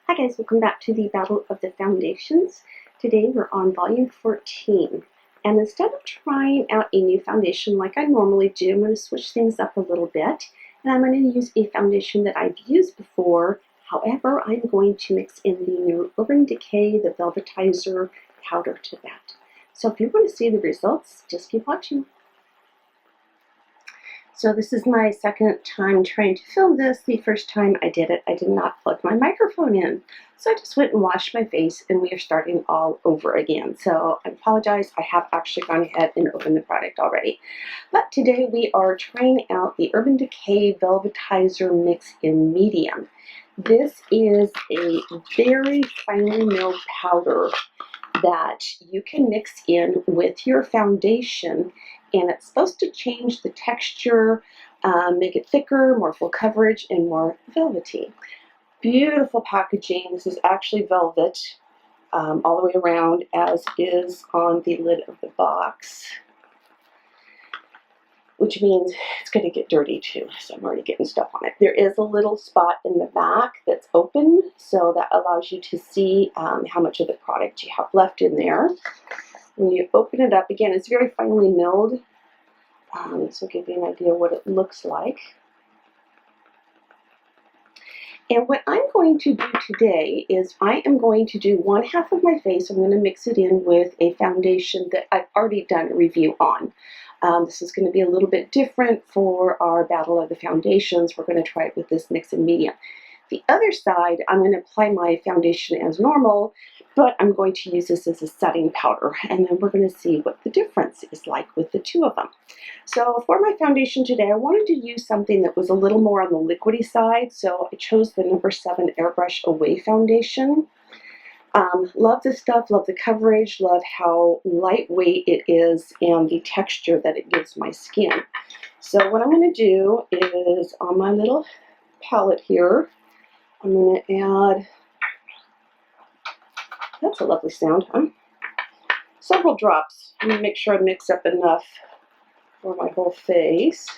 Hi guys, welcome back to the Battle of the Foundations. Today we're on volume 14. And instead of trying out a new foundation like I normally do, I'm going to switch things up a little bit. And I'm going to use a foundation that I've used before. However, I'm going to mix in the new Decay The Velvetizer powder to that. So if you want to see the results, just keep watching. So this is my second time trying to film this. The first time I did it, I did not plug my microphone in. So I just went and washed my face and we are starting all over again. So I apologize, I have actually gone ahead and opened the product already. But today we are trying out the Urban Decay Velvetizer Mix in Medium. This is a very finely milled powder that you can mix in with your foundation, and it's supposed to change the texture, make it thicker, more full coverage, and more velvety. Beautiful packaging. This is actually velvet all the way around, as is on the lid of the box, which means it's going to get dirty too, so I'm already getting stuff on it. There is a little spot in the back that's open, so that allows you to see how much of the product you have left in there. When you open it up, again, it's very finely milled, so give you an idea what it looks like. And what I'm going to do today is I am going to do one half of my face. I'm going to mix it in with a foundation that I've already done a review on. This is going to be a little bit different for our Battle of the Foundations. We're going to try it with this mix in medium. The other side, I'm going to apply my foundation as normal, but I'm going to use this as a setting powder, and then we're going to see what the difference is like with the two of them. So for my foundation today, I wanted to use something that was a little more on the liquidy side, so I chose the number 7 Airbrush Away foundation. Love this stuff, love the coverage, love how lightweight it is and the texture that it gives my skin. So what I'm going to do is on my little palette here, I'm going to add, that's a lovely sound, huh? Several drops. I'm going to make sure I mix up enough for my whole face.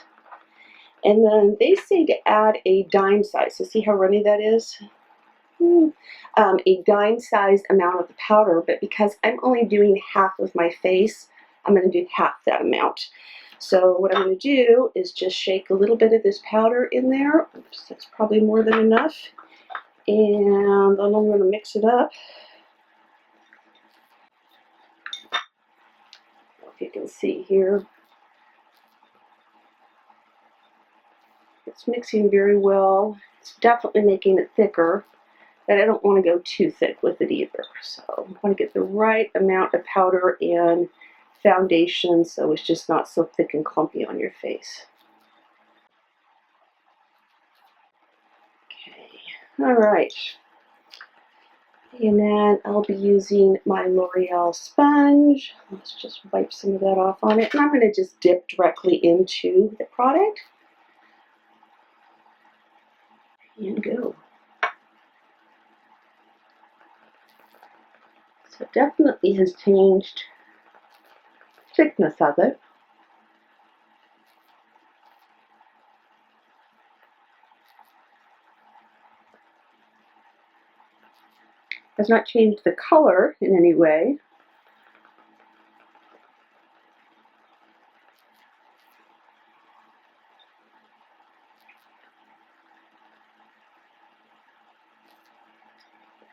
And then they say to add a dime size. So see how runny that is? A dime-sized amount of the powder, but because I'm only doing half of my face, I'm going to do half that amount. So what I'm going to do is just shake a little bit of this powder in there. Oops, that's probably more than enough. And then I'm going to mix it up. If you can see here, it's mixing very well. It's definitely making it thicker, but I don't want to go too thick with it either. So I want to get the right amount of powder and foundation so it's just not so thick and clumpy on your face. Okay, all right. And then I'll be using my L'Oreal sponge. Let's just wipe some of that off on it. And I'm going to just dip directly into the product and go. So it definitely has changed the thickness of it. Has not changed the color in any way.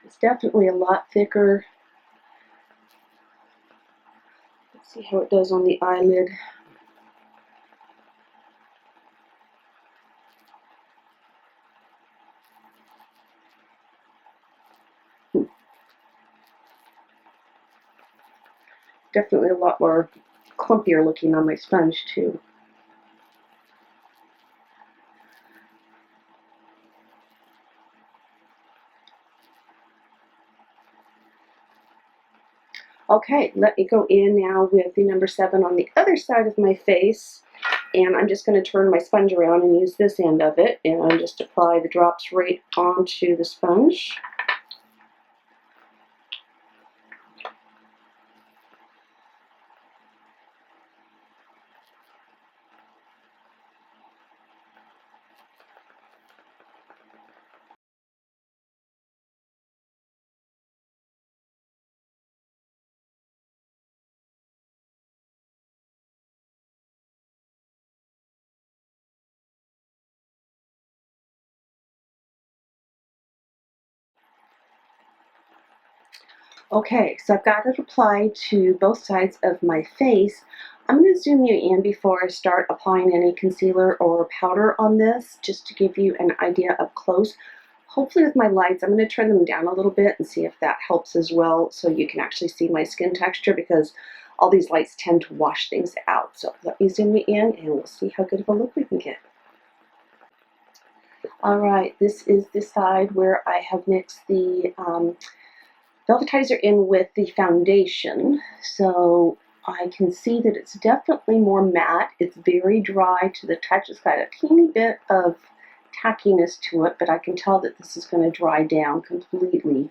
It's definitely a lot thicker. Let's see how it does on the eyelid. Definitely a lot more clumpier looking on my sponge too. Okay, let me go in now with the number 7 on the other side of my face, and I'm just going to turn my sponge around and use this end of it and just apply the drops right onto the sponge. Okay, so I've got it applied to both sides of my face. I'm going to zoom you in before I start applying any concealer or powder on this, just to give you an idea up close. Hopefully with my lights, I'm going to turn them down a little bit and see if that helps as well, so you can actually see my skin texture, because all these lights tend to wash things out. So let me zoom you in and we'll see how good of a look we can get. All right, this is the side where I have mixed the Velvetizer in with the foundation. So I can see that it's definitely more matte. It's very dry to the touch. It's got a teeny bit of tackiness to it, but I can tell that this is going to dry down completely.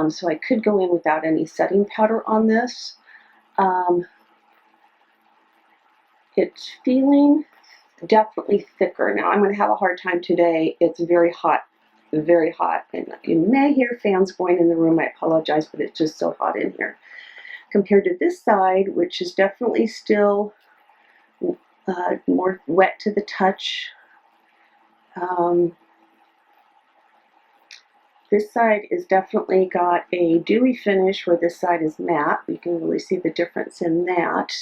So I could go in without any setting powder on this. It's feeling definitely thicker. Now I'm going to have a hard time today. It's very hot, and you may hear fans going in the room. I apologize, but it's just so hot in here. Compared to this side, which is definitely still more wet to the touch. This side is definitely got a dewy finish, where this side is matte. You can really see the difference in that.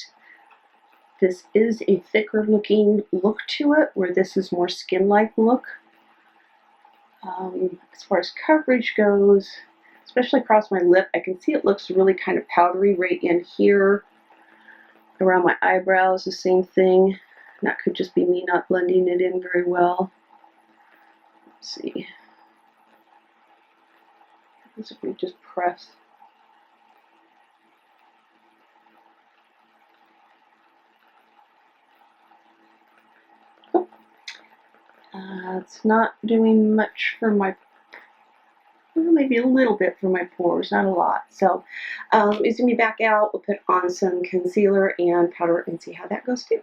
This is a thicker looking look to it, where this is more skin-like look. As far as coverage goes, especially across my lip, I can see it looks really kind of powdery right in here. Around my eyebrows, the same thing. That could just be me not blending it in very well. Let's see. If we just press. It's not doing much for my, well, maybe a little bit for my pores, not a lot. So it's going to be back out. We'll put on some concealer and powder and see how that goes too.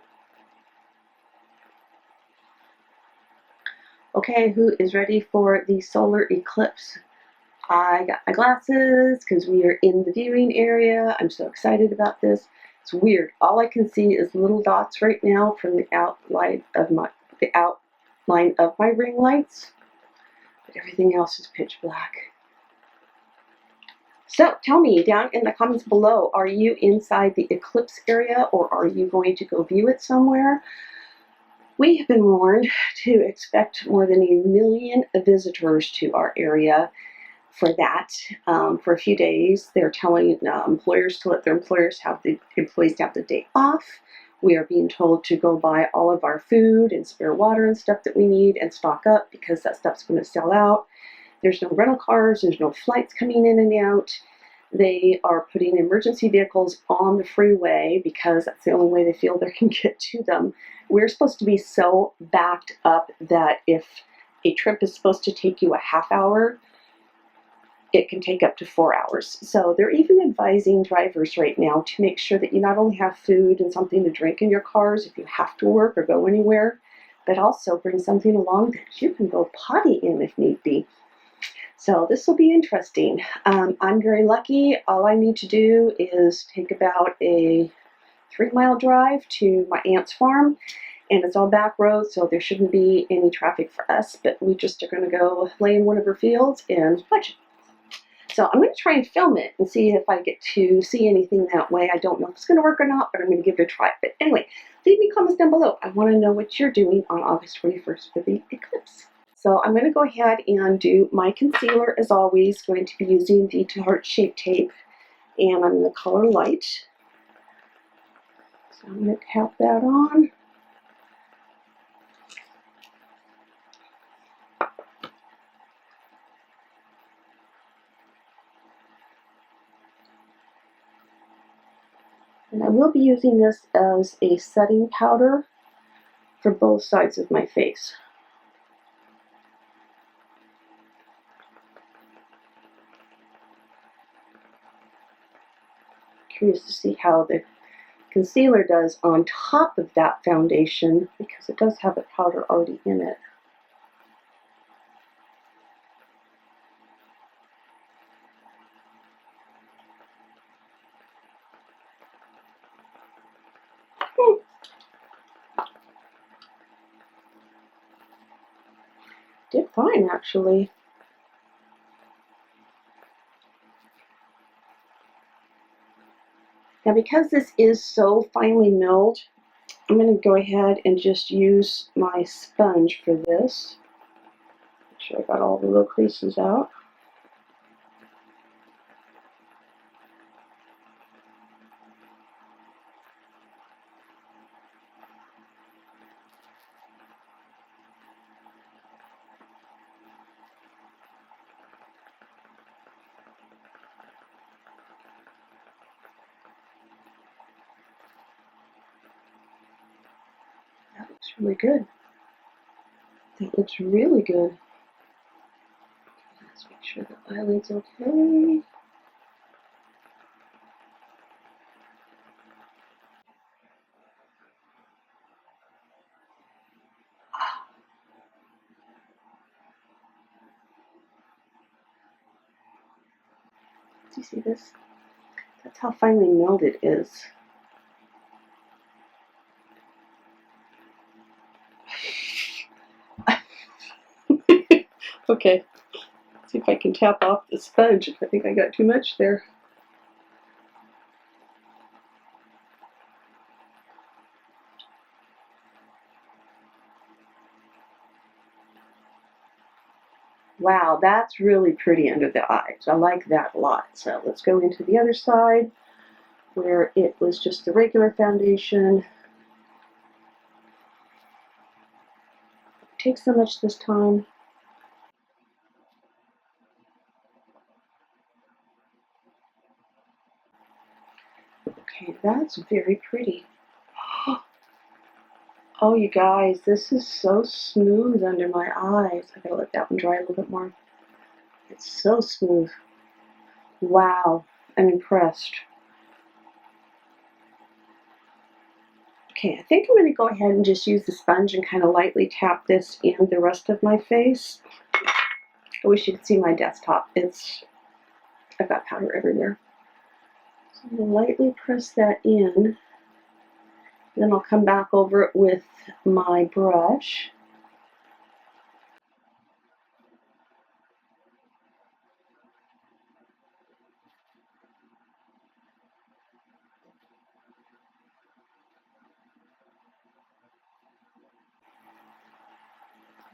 Okay, who is ready for the solar eclipse? I got my glasses because we are in the viewing area. I'm so excited about this. It's weird. All I can see is little dots right now from the outline of my ring lights, but everything else is pitch black. So tell me down in the comments below, are you inside the eclipse area, or are you going to go view it somewhere? We have been warned to expect more than 1 million visitors to our area for that. For a few days, they're telling employers to let their employees have the day off. We are being told to go buy all of our food and spare water and stuff that we need and stock up, because that stuff's going to sell out. There's no rental cars, there's no flights coming in and out. They are putting emergency vehicles on the freeway because that's the only way they feel they can get to them. We're supposed to be so backed up that if a trip is supposed to take you a half hour, it can take up to 4 hours. So they're even advising drivers right now to make sure that you not only have food and something to drink in your cars if you have to work or go anywhere, but also bring something along that you can go potty in if need be. So this will be interesting. I'm very lucky. All I need to do is take about a 3-mile drive to my aunt's farm, and it's all back roads, so there shouldn't be any traffic for us, but we just are going to go lay in one of her fields and watch it. So I'm going to try and film it and see if I get to see anything that way. I don't know if it's going to work or not, but I'm going to give it a try. But anyway, leave me comments down below. I want to know what you're doing on August 21st for the eclipse. So I'm going to go ahead and do my concealer as always. Going to be using the Tarte Shape Tape, and I'm in the color Light. So I'm going to tap that on. And I will be using this as a setting powder for both sides of my face. Curious to see how the concealer does on top of that foundation, because it does have a powder already in it. Did fine, actually. Now because this is so finely milled, I'm going to go ahead and just use my sponge for this. Make sure I got all the little creases out. That looks really good. That looks really good. Let's make sure the eyelid's okay. Do you see this? That's how finely milled it is. Okay, let's see if I can tap off the sponge. I think I got too much there. Wow, that's really pretty under the eyes. I like that a lot. So let's go into the other side where it was just the regular foundation. It takes so much this time. Okay, that's very pretty. Oh, you guys, this is so smooth under my eyes. I gotta let that one dry a little bit more. It's so smooth. Wow, I'm impressed. Okay, I think I'm going to go ahead and just use the sponge and kind of lightly tap this in the rest of my face. I wish you could see my desktop. I've got powder everywhere. So I'm going to lightly press that in. Then I'll come back over it with my brush.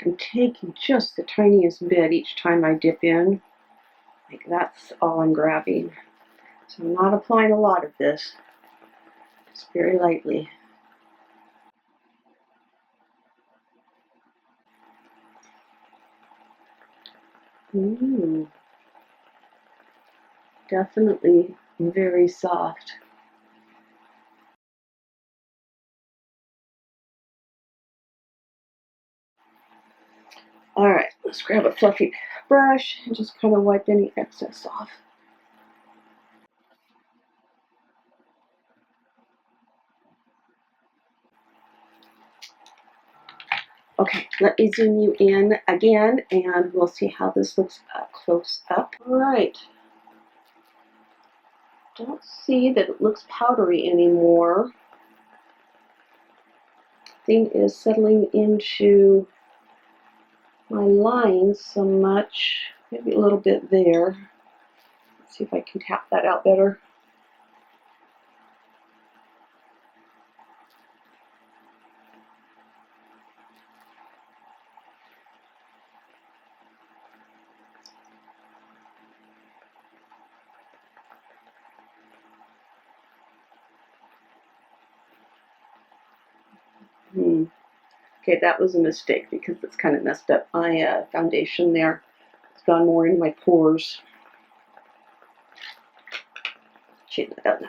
I'm taking just the tiniest bit each time I dip in. Like that's all I'm grabbing. So I'm not applying a lot of this. Just very lightly. Ooh, definitely very soft. All right, let's grab a fluffy brush and just kind of wipe any excess off. Okay, let me zoom you in again and we'll see how this looks close up. All right. Don't see that it looks powdery anymore. Thing is settling into my lines so much, maybe a little bit there. Let's see if I can tap that out better. Okay, that was a mistake because it's kind of messed up my foundation there. It's gone more into my pores. Shade that out now.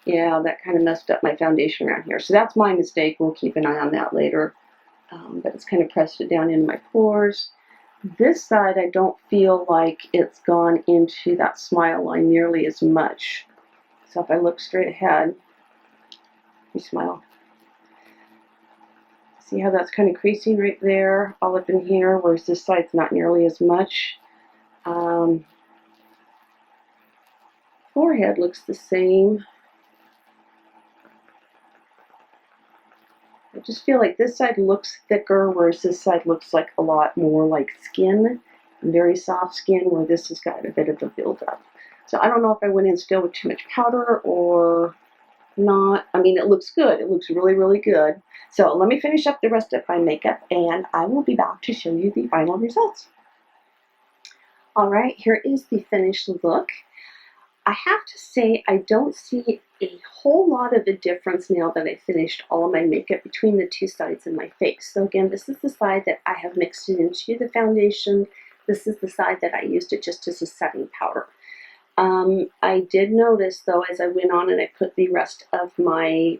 Yeah, that kind of messed up my foundation around here. So that's my mistake. We'll keep an eye on that later. But it's kind of pressed it down in my pores. This side, I don't feel like it's gone into that smile line nearly as much. So if I look straight ahead, you smile. See how that's kind of creasing right there, all up in here, whereas this side's not nearly as much. Forehead looks the same. just feel like this side looks thicker, whereas this side looks like a lot more like skin, very soft skin, where this has got a bit of a buildup. So I don't know if I went in still with too much powder or not. I mean, it looks good. It looks really, really good. So let me finish up the rest of my makeup, and I will be back to show you the final results. All right, here is the finished look. I have to say, I don't see a whole lot of a difference now that I finished all of my makeup between the two sides of my face. So again, this is the side that I have mixed it into the foundation. This is the side that I used it just as a setting powder. I did notice though, as I went on and I put the rest of my,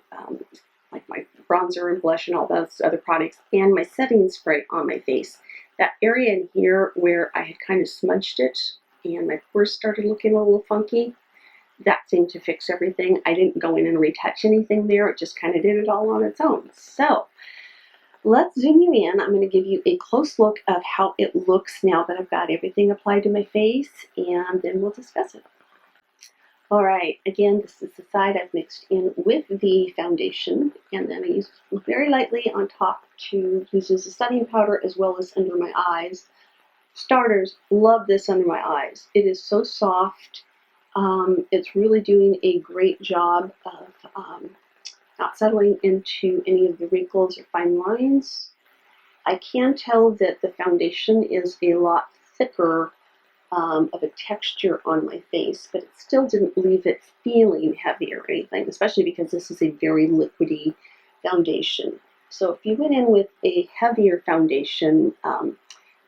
like my bronzer and blush and all those other products and my setting spray on my face, that area in here where I had kind of smudged it and my pores started looking a little funky, that seemed to fix everything. I didn't go in and retouch anything there. It just kind of did it all on its own. So let's zoom you in. I'm going to give you a close look of how it looks now that I've got everything applied to my face, and then we'll discuss it. All right, again, this is the side I've mixed in with the foundation, and then I use very lightly on top to use as a setting powder as well as under my eyes. Starters, love this under my eyes. It is so soft. It's really doing a great job of not settling into any of the wrinkles or fine lines. I can tell that the foundation is a lot thicker of a texture on my face, but it still didn't leave it feeling heavy or anything, especially because this is a very liquidy foundation. So if you went in with a heavier foundation,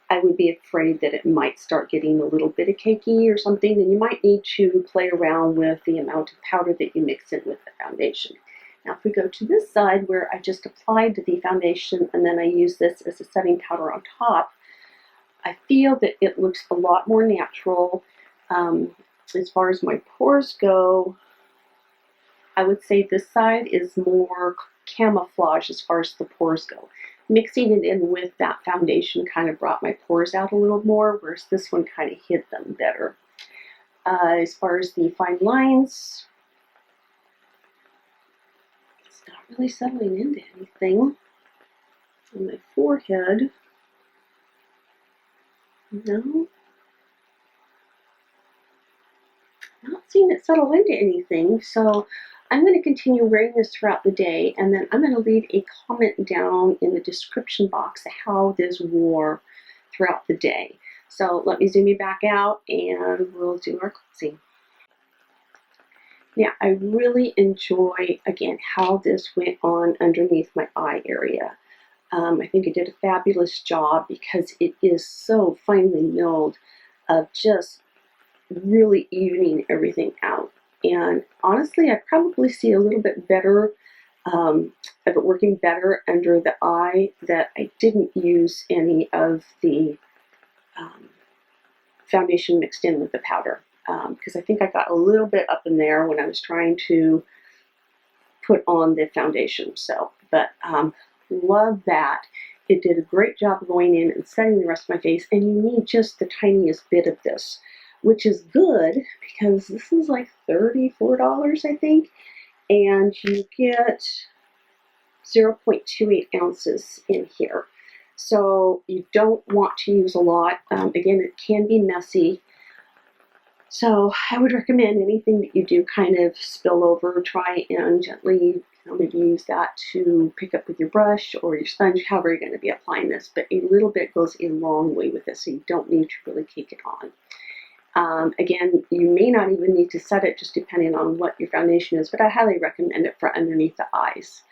I would be afraid that it might start getting a little bit of cakey or something, and you might need to play around with the amount of powder that you mix in with the foundation. Now if we go to this side where I just applied the foundation and then I use this as a setting powder on top, I feel that it looks a lot more natural. As far as my pores go, I would say this side is more camouflage as far as the pores go. Mixing it in with that foundation kind of brought my pores out a little more, whereas this one kind of hid them better. As far as the fine lines, it's not really settling into anything. On my forehead, no, not seeing it settle into anything. So I'm going to continue wearing this throughout the day, and then I'm going to leave a comment down in the description box of how this wore throughout the day. So let me zoom you back out and we'll do our cleansing. Now I really enjoy, again, how this went on underneath my eye area. I think it did a fabulous job because it is so finely milled of just really evening everything out. And honestly, I probably see a little bit better of it working better under the eye that I didn't use any of the foundation mixed in with the powder, because I think I got a little bit up in there when I was trying to put on the foundation. So, but love that. It did a great job going in and setting the rest of my face, and you need just the tiniest bit of this, which is good because this is like $34, I think, and you get 0.28 ounces in here. So you don't want to use a lot. Again, it can be messy. So I would recommend anything that you do kind of spill over, try and gently, maybe use that to pick up with your brush or your sponge, however you're going to be applying this. But a little bit goes a long way with this, so you don't need to really cake it on. Again, you may not even need to set it, just depending on what your foundation is, but I highly recommend it for underneath the eyes.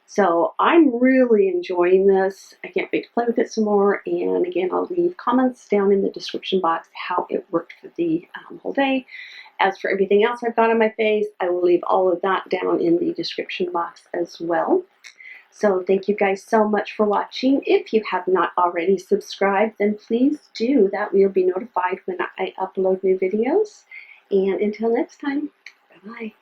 So I'm really enjoying this. I can't wait to play with it some more. And again, I'll leave comments down in the description box how it worked for the whole day. As for everything else I've got on my face, I will leave all of that down in the description box as well. So thank you guys so much for watching. If you have not already subscribed, then please do. That way you'll be notified when I upload new videos. And until next time, bye-bye.